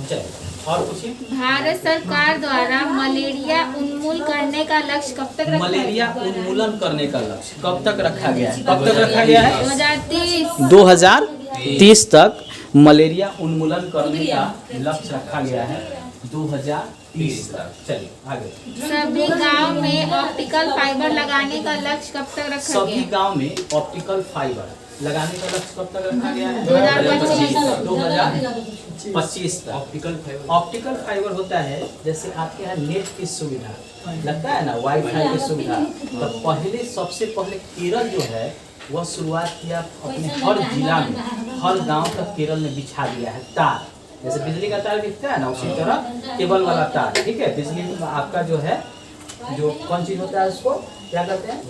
चलिए और पूछिए। भारत सरकार द्वारा मलेरिया उन्मूलन करने का लक्ष्य कब तक रखा मलेरिया उन्मूलन करने का लक्ष्य कब तक रखा गया है? कब तक रखा गया है? 2030। 2030 तक मलेरिया उन्मूलन करने का लक्ष्य रखा गया है 2030 तक। चलिए आगे। सभी गांव में ऑप्टिकल फाइबर लगाने का लक्ष्य कब तक रखा सभी गया? गांव में ऑप्टिकल फाइबर लगाने का लक्ष्य कब तक रखा गया है? 2025 तक। ऑप्टिकल फाइबर होता है जैसे आपके यहाँ नेट की सुविधा लगता है ना, वाईफाई की सुविधा। तो पहले सबसे पहले केरल जो है वह शुरुआत किया अपने हर जिला में, हर गांव तक केरल ने बिछा दिया है तार। जैसे बिजली का तार बिकता है ना, उसी तरह केबल वाला तार। ठीक है, बिजली में आपका जो है जो कौन चीज होता है उसको क्या कहते हैं?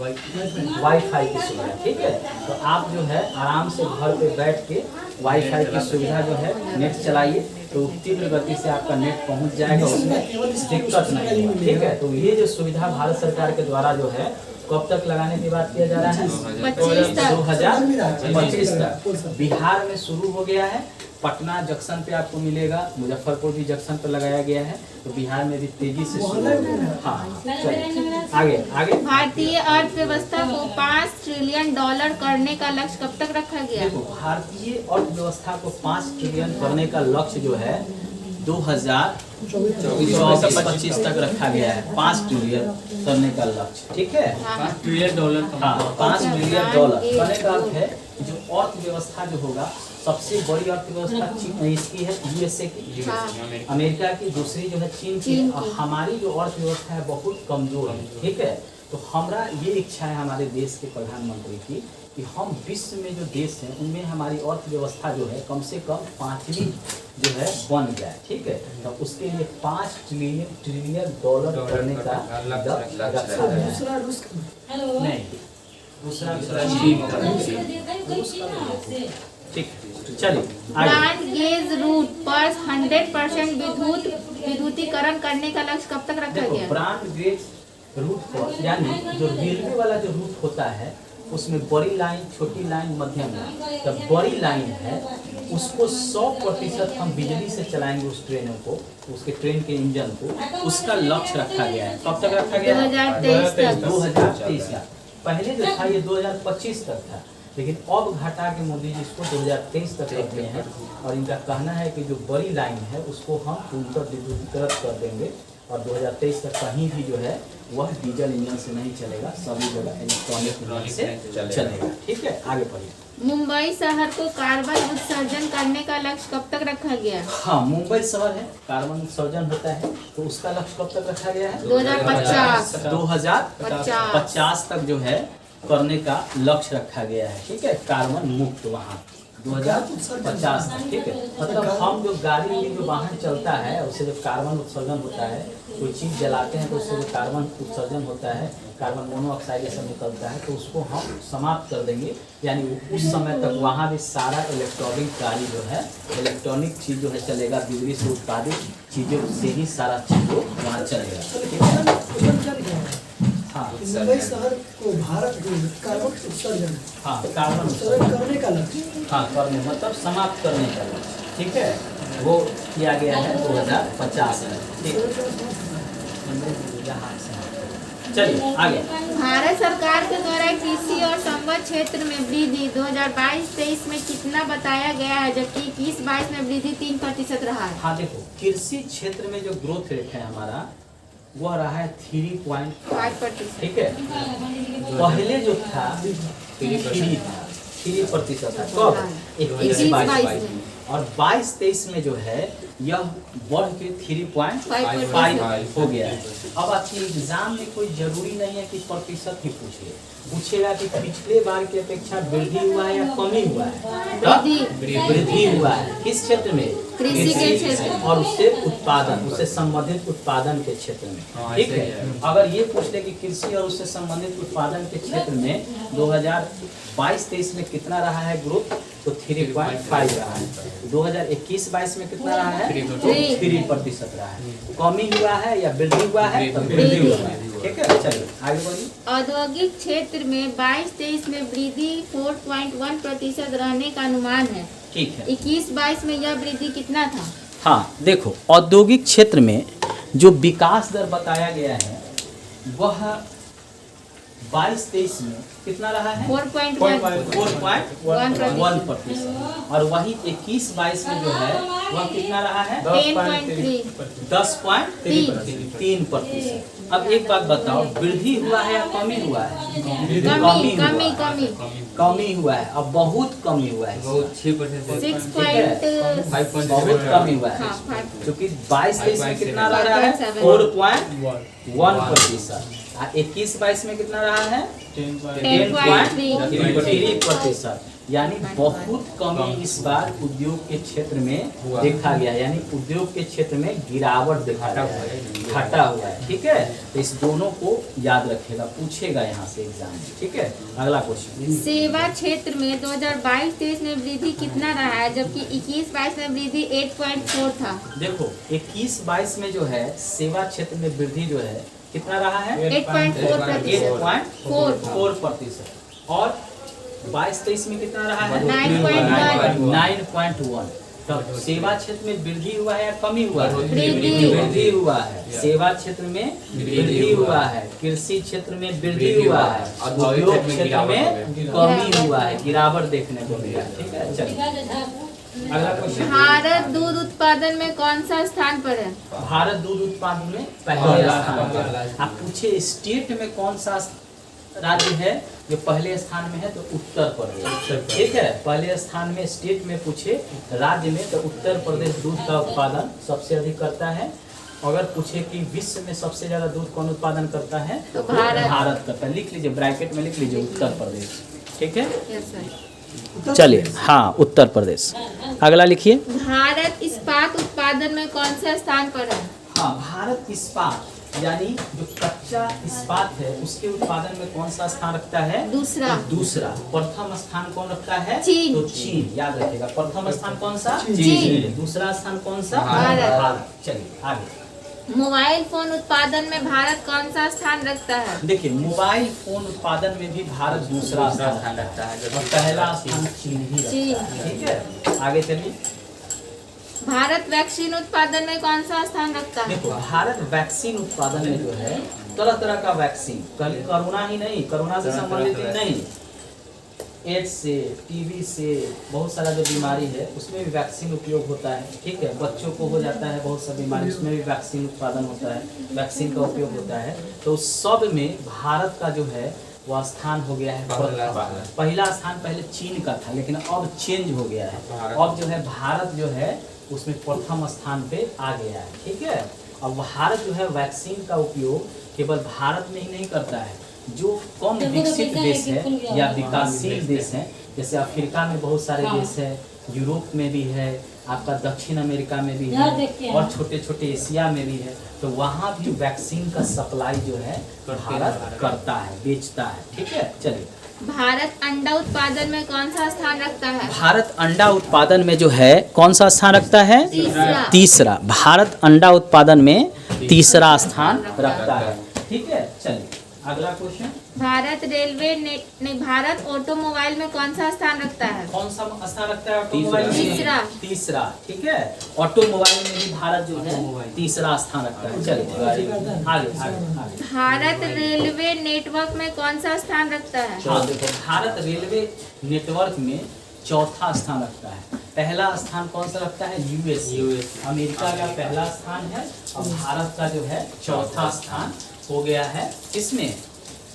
वाईफाई की सुविधा। ठीक है, तो आप जो है आराम से घर पे बैठ के वाईफाई की सुविधा जो है नेट चलाइए तो तीव्र गति से आपका नेट पहुंच जाएगा, उसमें दिक्कत नहीं होगा। ठीक है, तो ये जो सुविधा भारत सरकार के द्वारा जो है कब तक लगाने की बात किया जा रहा है? 2025 तक। बिहार में शुरू हो गया है, पटना जंक्शन पे आपको मिलेगा, मुजफ्फरपुर भी जंक्शन पे लगाया गया है, तो बिहार में भी तेजी से शुरू हो गया है। हाँ चलिए आगे आगे। भारतीय अर्थव्यवस्था को $5 ट्रिलियन करने का लक्ष्य कब तक रखा गया? देखो, भारतीय अर्थव्यवस्था को 5 ट्रिलियन करने का लक्ष्य जो है 2024-25 तक रखा गया है। 5 ट्रिलियन करने का लक्ष्य। ठीक है, $5 ट्रिलियन। हाँ, $5 ट्रिलियन करने का अर्थ है जो अर्थव्यवस्था जो होगा, सबसे बड़ी अर्थव्यवस्था इसकी है यूएसए की, अमेरिका की, दूसरी जो है चीन की, और हमारी जो अर्थव्यवस्था है बहुत कमजोर है। ठीक है, तो हमारा ये इच्छा है हमारे देश के प्रधानमंत्री की कि हम विश्व में जो देश हैं उनमें हमारी अर्थव्यवस्था जो है कम से कम 5वीं जो है बन जाए। ठीक है, तो उसके लिए $5 ट्रिलियन करने का लक्ष्य रखा गया है। नहीं, दूसरा ठीक। चलिए ब्रॉड गेज रूट पर 100% विद्युतीकरण करने का लक्ष्य कब तक रखा गया? ब्रॉड गेज रूट पर, यानी जो रेलवे वाला जो रूट होता है उसमें बड़ी लाइन, छोटी लाइन, मध्यम लाइन। तो बड़ी लाइन है उसको 100% हम बिजली से चलाएंगे उस ट्रेनों को, उसके ट्रेन के इंजन को। उसका लक्ष्य रखा गया है। कब तक रखा गया है? 2023 तक। पहले जो था ये 2025 तक था, लेकिन अब घटा के मोदी जी इसको 2023 तक रख दिए हैं। और इनका कहना है कि जो बड़ी लाइन है उसको हम पूर्णतः विद्युतीकृत कर देंगे और 2023 तक कहीं भी जो है वह डीजल इंजन से नहीं चलेगा, सभी जगह इलेक्ट्रॉनिक इंजन से चलेगा। ठीक है, आगे पढ़िए। मुंबई शहर को कार्बन उत्सर्जन करने का लक्ष्य कब तक रखा गया? हाँ, मुंबई शहर है, कार्बन उत्सर्जन होता है, तो उसका लक्ष्य कब तक रखा गया है? 2050 तक जो है करने का लक्ष्य रखा गया है। ठीक है, कार्बन मुक्त वहाँ 2050 तक। ठीक है, मतलब हम जो गाड़ी में जो वाहन चलता है उससे जो कार्बन उत्सर्जन होता है, कोई चीज़ जलाते हैं तो उससे जो कार्बन उत्सर्जन होता है, कार्बन मोनोऑक्साइड ये सब निकलता है, तो उसको हम समाप्त कर देंगे। यानी उस समय तक वहाँ भी सारा इलेक्ट्रॉनिक गाड़ी जो है, इलेक्ट्रॉनिक चीज़ जो है चलेगा, बिजली से उत्पादित चीज़ों से ही सारा चीज़ वहाँ चलेगा। ठीक है, हाँ, मुंबई शहर को भारत में कार्बन उत्सर्जन, हाँ, कार्बन उत्सर्जन करने का लक्ष्य, हाँ, करने मतलब समाप्त करने का लक्ष्य। ठीक है, वो किया गया है 2050 में। ठीक, चलिए आगे। भारत सरकार के द्वारा कृषि और संबद्ध क्षेत्र में वृद्धि 2022-23 में कितना बताया गया है, जबकि 21-22 में वृद्धि 3% रहा है? हाँ, देखो, कृषि क्षेत्र में जो ग्रोथ रेट है हमारा वह रहा है 3.5%। ठीक है, पहले जो था 3% था। कब? 21-22 में, और 22-23 में जो है यह बढ़ के 3.5 हो गया है। अब आपके एग्जाम में कोई जरूरी नहीं है कि प्रतिशत ही पूछेगा कि पिछले बार की अपेक्षा वृद्धि हुआ है या कमी हुआ है? वृद्धि हुआ है। किस क्षेत्र में? कृषि के क्षेत्र, और उससे उत्पादन, उससे संबंधित उत्पादन के क्षेत्र में। ठीक है, अगर ये पूछ ले कि कृषि और उससे संबंधित उत्पादन के क्षेत्र में 2022-23 में कितना रहा है ग्रोथ, तो 3.5 रहा है। 2021-22 में कितना रहा है? 3% रहा है। कमी हुआ है या वृद्धि हुआ है? तो वृद्धि हुआ है। ठीक है, चलिए आगे बढ़िए। औद्योगिक क्षेत्र में 22-23 में वृद्धि 4.1% रहने का अनुमान है। ठीक है, 21-22 में यह वृद्धि कितना था? हाँ देखो, औद्योगिक क्षेत्र में जो विकास दर बताया गया है वह 22-23 में कितना रहा है? 4.1%। और वही 21-22 में जो है वह कितना रहा है? 10.3%। अब एक बात बताओ, वृद्धि हुआ है या कमी हुआ है? कमी हुआ है। अब बहुत कमी हुआ है, बहुत 6%। बहुत कमी हुआ है, क्योंकि 22-23 में कितना रहा है? 4.1%। 21-22 में कितना रहा है? 10.3%। यानी बहुत कमी इस बार उद्योग के क्षेत्र में देखा गया, यानी उद्योग के क्षेत्र में गिरावट देखा गया है, घटा हुआ है। ठीक है, तो इस दोनों को याद रखेगा, पूछेगा यहाँ से एग्जाम में। ठीक है, अगला क्वेश्चन। सेवा क्षेत्र में 2022-23 में वृद्धि कितना रहा है, जबकि 21-22 में वृद्धि 8.4 था। देखो 21-22 में जो है सेवा क्षेत्र में वृद्धि जो है कितना रहा है? 8.4%। और 22-23 में कितना रहा है? 9.1। तब सेवा क्षेत्र में वृद्धि हुआ है या कमी हुआ है? वृद्धि हुआ है। सेवा क्षेत्र में वृद्धि हुआ है, कृषि क्षेत्र में वृद्धि हुआ है, उद्योग क्षेत्र में कमी हुआ है, गिरावट देखने को मिला। ठीक है, चलिए अगला क्वेश्चन। भारत दूध उत्पादन में कौन सा स्थान पर है? भारत दूध उत्पादन में पहले स्थान पर। आप पूछे स्टेट में कौन सा राज्य है जो पहले स्थान में है, तो उत्तर प्रदेश। ठीक है, पहले स्थान में स्टेट में पूछे राज्य में, तो उत्तर प्रदेश दूध का उत्पादन सबसे अधिक करता है। अगर पूछे कि विश्व में सबसे ज्यादा दूध कौन उत्पादन करता है, तो भारत करता है। लिख लीजिए, ब्रैकेट में लिख लीजिए उत्तर प्रदेश। ठीक है, यस सर। चलिए हाँ, उत्तर प्रदेश। अगला लिखिए। भारत इस्पात उत्पादन में कौन सा स्थान पर है? हाँ, भारत इस्पात यानी जो कच्चा इस्पात है उसके उत्पादन में कौन सा स्थान रखता है? दूसरा। प्रथम स्थान कौन रखता है? चीन। तो चीन, याद रखिएगा। प्रथम स्थान कौन सा? चीन। दूसरा स्थान कौन सा? भारत। चलिए आगे। मोबाइल फोन उत्पादन में भारत कौन सा स्थान रखता है? देखिए, मोबाइल फोन उत्पादन में भी भारत दूसरा स्थान रखता है और पहला स्थान चीन ही रखता है। ठीक है, आगे चलिए। भारत वैक्सीन उत्पादन में कौन सा स्थान रखता है? देखो, भारत वैक्सीन उत्पादन में जो है तरह तरह का वैक्सीन, खाली कोरोना ही नहीं, कोरोना से संबंधित ही नहीं, एड्स से, टीबी से, बहुत सारा जो बीमारी है उसमें भी वैक्सीन उपयोग होता है। ठीक है, बच्चों को हो जाता है बहुत सा बीमारी, उसमें भी वैक्सीन उत्पादन होता है, वैक्सीन का उपयोग होता है। तो सब में भारत का जो है वह स्थान हो गया है पहला स्थान पहले चीन का था, लेकिन अब चेंज हो गया है। अब जो है भारत जो है उसमें प्रथम स्थान पे आ गया है। ठीक है, अब भारत जो है वैक्सीन का उपयोग केवल भारत में ही नहीं करता है, जो कम विकसित देश है या विकासशील देश है, जैसे अफ्रीका में बहुत सारे देश है, यूरोप में भी है, आपका दक्षिण अमेरिका में भी है, और छोटे छोटे एशिया में भी है, तो वहाँ भी वैक्सीन का सप्लाई जो है भारत करता है, बेचता है। ठीक है, चलिए। भारत अंडा उत्पादन में कौन सा स्थान रखता है? भारत अंडा उत्पादन में जो है कौन सा स्थान रखता है? तीसरा। भारत अंडा उत्पादन में तीसरा स्थान रखता है। ठीक है, चलिए अगला question. Bharat railway Bharat automobile में कौन सा स्थान रखता है? कौन सा स्थान रखता है ऑटोमोबाइल में? तीसरा। ठीक है, ऑटोमोबाइल में भी भारत जो है तीसरा स्थान रखता है। चलिए आगे। भारत रेलवे नेटवर्क में कौन सा स्थान रखता है? हाँ देखो, भारत रेलवे नेटवर्क में चौथा स्थान रखता है। पहला स्थान कौन सा रखता है? यूएस, अमेरिका का पहला स्थान है, और भारत का जो है चौथा स्थान हो गया है। इसमें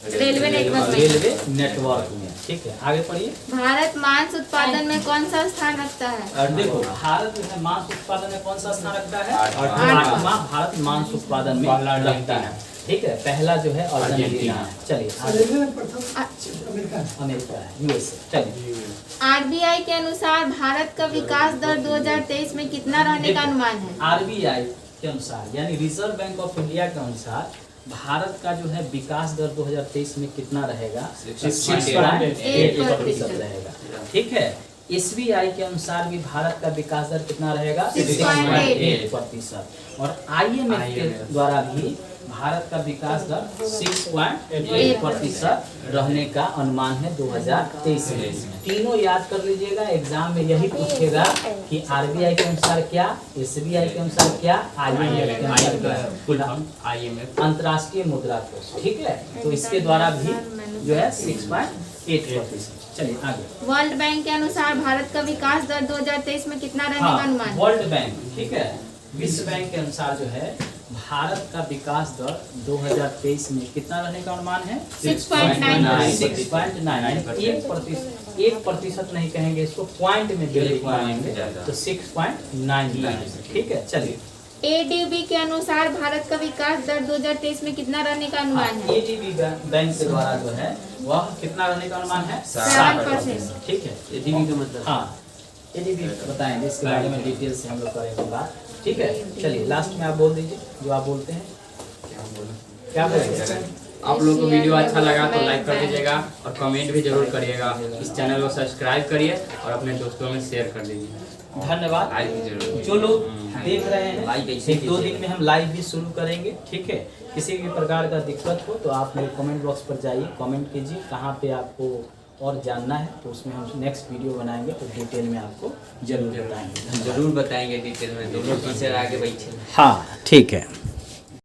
रेलवे नेटवर्क में। ठीक है, आगे पढ़िए। भारत मांस उत्पादन में कौन सा स्थान रखता है? और देखो, भारत जो है मांस उत्पादन में कौन सा स्थान रखता है? आठवां भारत मांस उत्पादन में रखता है। ठीक है, पहला जो है अर्जेंटीना है। चलिए अमेरिका है, यूएसए। चलिए। आरबीआई के अनुसार भारत का विकास दर 2023 में कितना रहने का अनुमान है? आरबीआई के अनुसार यानी रिजर्व बैंक ऑफ इंडिया के अनुसार भारत का जो है विकास दर 2023 में कितना रहेगा? 6.8% रहेगा। ठीक है, एसबीआई के अनुसार भी भारत का विकास दर कितना रहेगा? 6.8% और आईएमएफ के द्वारा भी भारत का विकास दर 6.8% रहने का अनुमान है 2023 में। तीनों याद कर लीजिएगा, एग्जाम में यही पूछेगा कि आरबीआई के अनुसार क्या, एसबीआई के अनुसार क्या, आईएमएफ के अनुसार क्या, IMF अंतर्राष्ट्रीय मुद्रा कोष। ठीक है, तो इसके द्वारा भी जो है 6.8%। चलिए आगे। वर्ल्ड बैंक के अनुसार भारत का विकास दर 2023 में कितना रहने का अनुमान है? वर्ल्ड बैंक, ठीक है, विश्व बैंक के अनुसार जो है भारत का विकास दर 2023 में कितना रहने का अनुमान है? 6.9%। 6.9%। 1% नहीं कहेंगे, इसको पॉइंट में कहेंगे, तो 6.9%। ठीक है, चलिए। एडीबी के अनुसार भारत का विकास दर 2023 में कितना रहने का अनुमान है? एडीबी बैंक के द्वारा जो है वह कितना रहने का अनुमान है? 7%। ठीक है, एडीबी का मतलब हाँ, एडीबी बताएंगे, इसके बारे में डिटेल से हम लोग करेंगे बात। ठीक है, चलिए लास्ट में आप बोल दीजिए जो आप बोलते हैं। क्या बोलेंगे? आप लोगों को वीडियो अच्छा लगा तो लाइक कर दीजिएगा और कमेंट भी जरूर करिएगा। इस चैनल को सब्सक्राइब करिए और अपने दोस्तों में शेयर कर दीजिए। धन्यवाद। लाइक भी जरूर। जो लोग देख रहे हैं, लाइक ऐसे 1-2 कीजिए। दिन में हम लाइव भी शुरू करेंगे। ठीक है, किसी भी प्रकार का दिक्कत हो तो आप मेरे कमेंट बॉक्स पर जाइए, कमेंट कीजिए कहाँ पे आपको और जानना है, तो उसमें हम नेक्स्ट वीडियो बनाएंगे तो डिटेल में आपको जरूर बताएंगे। जरूर बताएंगे डिटेल में, दोनों टीचर आगे बैठे। हाँ, ठीक है।